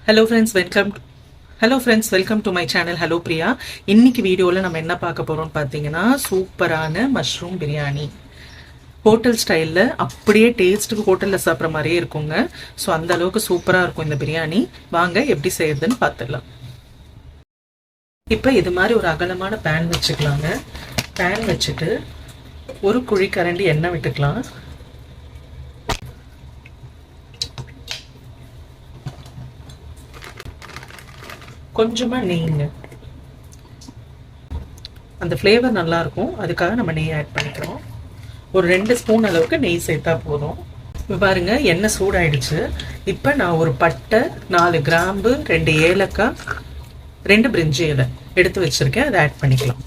Hello friends welcome to my channel. Hello Priya. இன்னைக்கு வீடியோவில் நம்ம என்ன பார்க்க போகிறோம்னு பார்த்தீங்கன்னா, சூப்பரான மஷ்ரூம் பிரியாணி ஹோட்டல் ஸ்டைலில் அப்படியே டேஸ்ட்டுக்கு ஹோட்டலில் சாப்பிட்ற மாதிரியே இருக்குங்க. ஸோ அந்த அளவுக்கு சூப்பராக இருக்கும் இந்த பிரியாணி. வாங்க எப்படி செய்யறதுன்னு பார்த்துடலாம். இப்போ இது மாதிரி ஒரு அகலமான பேன் வச்சுக்கலாங்க. பேன் வச்சுட்டு ஒரு குழிக்கரண்டி எண்ணெய் விட்டுக்கலாம். கொஞ்சமா நெய்ங்க, அந்த ஃப்ளேவர் நல்லா இருக்கும், அதுக்காக நம்ம நெய் ஆட் பண்ணிக்கிறோம். ஒரு 2 ஸ்பூன் அளவுக்கு நெய் சேர்த்தா போதும். இப்போ பாருங்க எண்ணெய் சூடாயிடுச்சு. இப்போ நான் ஒரு பட்டை, 4 கிராம்பு, 2 ஏலக்காய், 2 பிரிஞ்சி இலை எடுத்து வச்சிருக்கேன். அதை ஆட் பண்ணிக்கலாம்.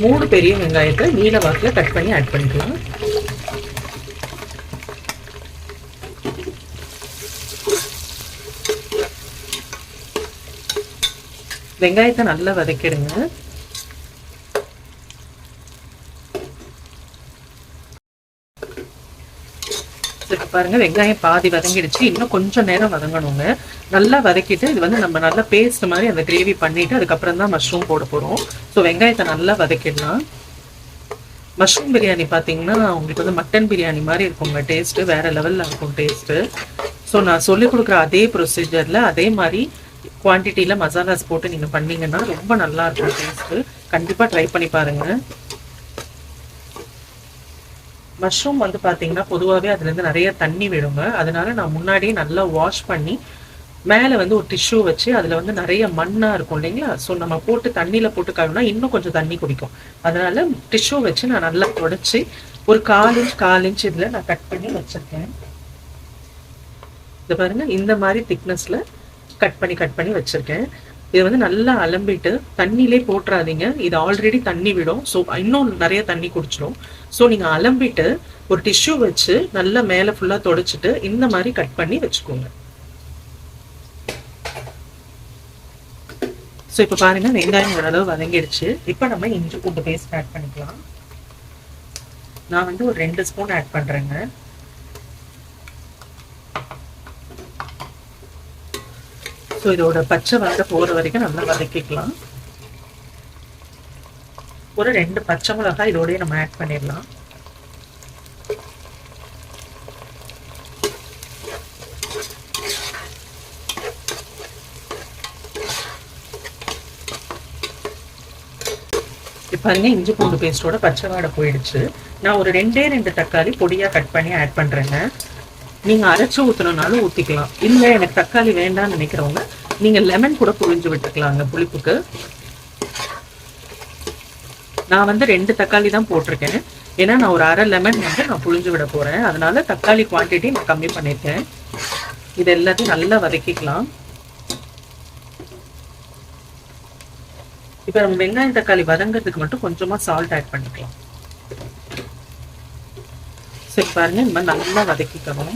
3 பெரிய வெங்காயத்தை நீல வாக்கில் கட் பண்ணி ஆட் பண்ணிக்கலாம். வெங்காயத்தை நல்லா வதக்கிடுங்க. பாருங்க வெங்காயம் பாதி வதங்கிடுச்சு. இன்னும் கொஞ்சம் நேரம் வதங்கணுங்க. நல்லா வதக்கிட்டு இது வந்து நம்ம நல்லா பேஸ்ட் மாதிரி அந்த கிரேவி பண்ணிட்டு அதுக்கப்புறம் தான் மஷ்ரூம் போட போறோம். ஸோ வெங்காயத்தை நல்லா வதக்கிடலாம். மஷ்ரூம் பிரியாணி பார்த்தீங்கன்னா உங்களுக்கு வந்து மட்டன் பிரியாணி மாதிரி இருக்குங்க. டேஸ்ட்டு வேற லெவலில் இருக்கும் டேஸ்ட்டு. ஸோ நான் சொல்லிக் கொடுக்குற அதே ப்ரொசீஜரில் அதே மாதிரி குவான்டிட்டியில் மசாலாஸ் போட்டு நீங்கள் பண்ணீங்கன்னா ரொம்ப நல்லா இருக்கும் டேஸ்ட்டு. கண்டிப்பாக ட்ரை பண்ணி பாருங்கள். மஷ்ரூம் வந்து பார்த்தீங்கன்னா பொதுவாகவே அதுலேருந்து நிறைய தண்ணி விடுங்க. அதனால நான் முன்னாடியே நல்லா வாஷ் பண்ணி மேலே வந்து ஒரு டிஷ்யூ வச்சு அதில் வந்து நிறைய மண்ணாக இருக்கும் இல்லைங்களா. ஸோ நம்ம போட்டு தண்ணியில் போட்டு கழுவினா இன்னும் கொஞ்சம் தண்ணி குடிக்கும். அதனால டிஷ்யூ வச்சு நான் நல்லா துடைச்சி ஒரு 1/4 இன்ச் இதில் நான் கட் பண்ணி வச்சுருக்கேன். இது பாருங்க இந்த மாதிரி திக்னஸில் கட் பண்ணி வச்சிருக்கேன். இது வந்து நல்லா அலம்பிட்டு தண்ணியிலே போட்டுறாதீங்க. இது ஆல்ரெடி தண்ணி விடும். ஸோ இன்னும் நிறைய தண்ணி குடிச்சிடும். ஸோ நீங்கள் அலம்பிட்டு ஒரு டிஷ்யூ வச்சு நல்லா மேலே ஃபுல்லாக தொடச்சிட்டு இந்த மாதிரி கட் பண்ணி வச்சுக்கோங்க. ஸோ இப்போ பாருங்க வெங்காயம் ஓரளவு வதங்கிடுச்சு. இப்போ நம்ம இஞ்சி பூண்டு பேஸ்ட் ஆட் பண்ணிக்கலாம். நான் வந்து ஒரு 2 ஸ்பூன் ஆட் பண்ணுறேங்க. ஸோ இதோட பச்சை வாடை போகிற வரைக்கும் நல்லா வதக்கிக்கலாம். ஒரு 2 பச்சை மிளகாய் இதோடய நம்ம ஆட் பண்ணிடலாம். இப்போ பாருங்க இஞ்சி பூண்டு பேஸ்டோட பச்சை வாடை போயிடுச்சு. நான் ஒரு 2 தக்காளி பொடியாக கட் பண்ணி ஆட் பண்ணுறேங்க. நீங்கள் அரைச்சி ஊற்றணுனாலும் ஊற்றிக்கலாம். இல்லை எனக்கு தக்காளி வேண்டாம்னு நினைக்கிறவங்க நீங்கள் லெமன் கூட புழிஞ்சு விட்டுக்கலாங்க புளிப்புக்கு. நான் வந்து 2 தக்காளி தான் போட்டிருக்கேன். ஏன்னா நான் ஒரு அரை லெமன் வந்து நான் புழிஞ்சு விட போகிறேன். அதனால தக்காளி குவான்டிட்டி நான் கம்மி பண்ணியிருக்கேன். இது எல்லாத்தையும் நல்லா வதக்கிக்கலாம். இப்போ நம்ம வெங்காயம் தக்காளி வதங்கிறதுக்கு மட்டும் கொஞ்சமாக சால்ட் ஆட் பண்ணிக்கலாம். சரி பாருங்க இந்த மாதிரி நல்லா வதக்கிக்கணும்.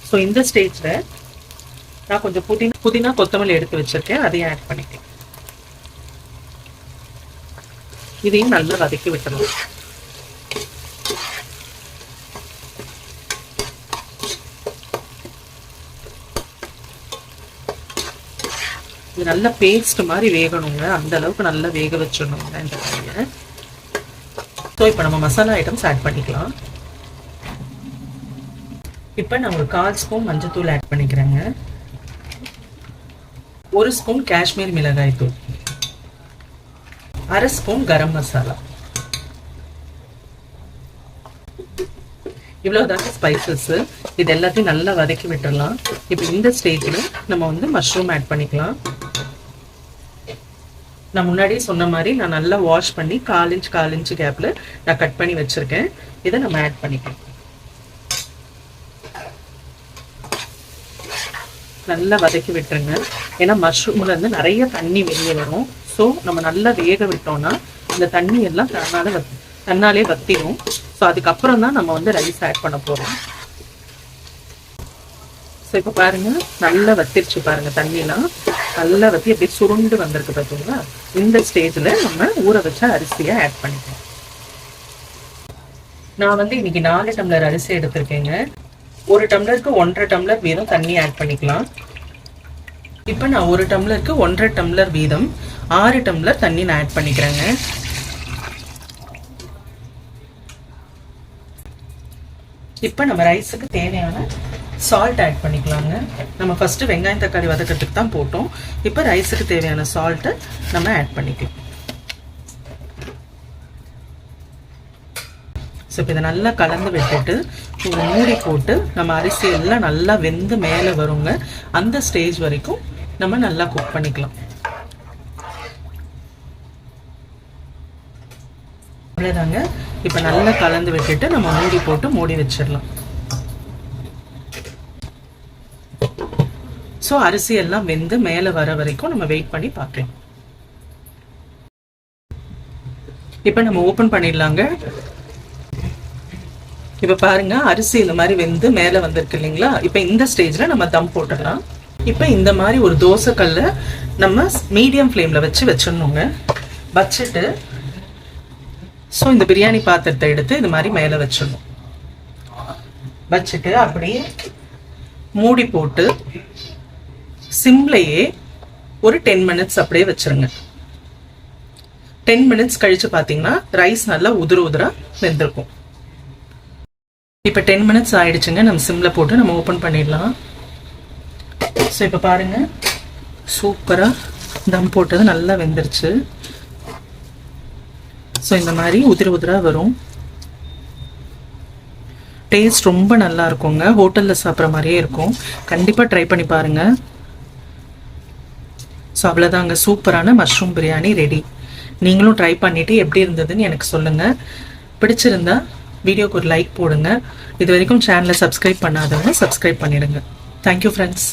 ஸோ இந்த ஸ்டேஜில் நான் கொஞ்சம் புதினா கொத்தமல்லி எடுத்து வச்சிருக்கேன். அதையும் ஆட் பண்ணிக்கலாம். இதையும் நல்லா வதக்கி விட்டுறலாம். இது நல்லா பேஸ்ட் மாதிரி வேகணுங்க. அந்த அளவுக்கு நல்லா வேக வச்சிடணுங்க இந்த காயை. ஸோ இப்போ நம்ம மசாலா ஐட்டம்ஸ் ஆட் பண்ணிக்கலாம். இப்போ நான் ஒரு 1/4 ஸ்பூன் மஞ்சத்தூள் ஆட் பண்ணிக்கிறேங்க. 1 ஸ்பூன் காஷ்மீர் மிளகாய் தூள், 1/2 ஸ்பூன் கரம் மசாலா. இவ்வளோதாங்க ஸ்பைசஸ். இது எல்லாத்தையும் நல்லா வதக்கி விட்டுடலாம். இப்போ இந்த ஸ்டேஜில் நம்ம வந்து மஷ்ரூம் ஆட் பண்ணிக்கலாம். நான் முன்னாடியே சொன்ன மாதிரி நான் நல்லா வாஷ் பண்ணி 1/4 இன்ச் கேப்பில் நான் கட் பண்ணி வச்சுருக்கேன். இதை நம்ம ஆட் பண்ணிக்கலாம். நல்லா வதக்கி விட்டுருங்க. ஏன்னா மஷ்ரூம்லேருந்து நிறைய தண்ணி வெளியே வரும். ஸோ நம்ம நல்லா வேக விட்டோம்னா இந்த தண்ணி எல்லாம் தன்னாலே வத்திடும். ஸோ அதுக்கப்புறம் தான் நம்ம வந்து ரைஸ் ஆட் பண்ண போகிறோம். ஸோ இப்போ பாருங்கள் நல்லா வத்திருச்சு பாருங்கள். தண்ணியெலாம் நல்லா வத்தி அப்படியே சுருண்டு வந்திருக்கு பார்த்தீங்களா. இந்த ஸ்டேஜில் நம்ம ஊற வச்ச அரிசியை ஆட் பண்ணிக்கலாம். நான் வந்து இன்னைக்கு 4 டம்ளர் அரிசி எடுத்திருக்கேங்க. 1 டம்ளருக்கு 1.5 டம்ளர் வீதம் தண்ணி ஆட் பண்ணிக்கலாம். இப்போ நான் 1 டம்ளருக்கு 1.5 டம்ளர் வீதம் 6 டம்ளர் தண்ணி நான் ஆட் பண்ணிக்கிறேங்க. இப்போ நம்ம ரைஸுக்கு தேவையான சால்ட் ஆட் பண்ணிக்கலாங்க. நம்ம ஃபர்ஸ்ட் வெங்காயம் தக்காளி வதக்கிறதுக்கு தான் போட்டோம். இப்போ ரைஸுக்கு தேவையான சால்ட்டை நம்ம ஆட் பண்ணிக்கலாம். ஸோ இப்போ இதை நல்லா கலந்து விட்டுட்டு ஒரு மூடி போட்டு நம்ம அரிசி எல்லாம் நல்லா வெந்து மேலே வருங்க. அந்த ஸ்டேஜ் வரைக்கும் நம்ம நல்லா குக் பண்ணிக்கலாம். அவ்வளோதாங்க. இப்போ நல்லா கலந்து விட்டுட்டு நம்ம மூடி போட்டு மூடி வச்சிடலாம். ஸோ அரிசி எல்லாம் வெந்து மேலே வர வரைக்கும் நம்ம வெயிட் பண்ணி பார்க்கலாம். இப்போ நம்ம ஓப்பன் பண்ணிடலாங்க. இப்போ பாருங்க அரிசி இந்த மாதிரி வெந்து மேலே வந்திருக்கு இல்லைங்களா? இப்போ இந்த ஸ்டேஜில் நம்ம தம் போட்டுடலாம். இப்போ இந்த மாதிரி ஒரு தோசைக்கல்லை நம்ம மீடியம் ஃப்ளேமில் வச்சிடணுங்க. வச்சுட்டு ஸோ இந்த பிரியாணி பாத்திரத்தை எடுத்து இது மாதிரி மேலே வச்சிடணும். வச்சுட்டு அப்படியே மூடி போட்டு சிம்லையே ஒரு 10 மினிட்ஸ் அப்படியே வச்சிருங்க. 10 மினிட்ஸ் கழிச்சு பார்த்தீங்கன்னா ரைஸ் நல்லா உதிர வெந்திருக்கும். இப்போ 10 மினிட்ஸ் ஆயிடுச்சுங்க. நம்ம சிம்மில் போட்டு நம்ம ஓப்பன் பண்ணிடலாம். ஸோ இப்போ பாருங்க சூப்பராக தம் போட்டது நல்லா வெந்துருச்சு. ஸோ இந்த மாதிரி உதிர வரும். டேஸ்ட் ரொம்ப நல்லா இருக்குங்க. ஹோட்டலில் சாப்பிட்ற மாதிரியே இருக்கும். கண்டிப்பாக ட்ரை பண்ணி பாருங்க. ஸோ அவ்வளோதாங்க, சூப்பரான மஷ்ரூம் பிரியாணி ரெடி. நீங்களும் ட்ரை பண்ணிவிட்டு எப்படி இருந்ததுன்னு எனக்கு சொல்லுங்கள். பிடிச்சிருந்தா வீடியோக்கு ஒரு லைக் போடுங்க. இது வரைக்கும் சேனலை சப்ஸ்கிரைப் பண்ணாதவங்க சப்ஸ்கிரைப் பண்ணிடுங்க. Thank you friends.